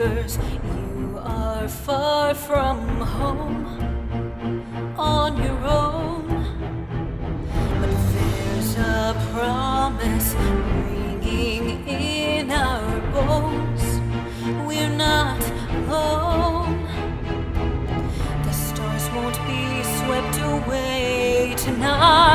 whispers you are far from home, on your own. But there's a promise ringing in our bones. We're not alone. The stars won't be swept away tonight.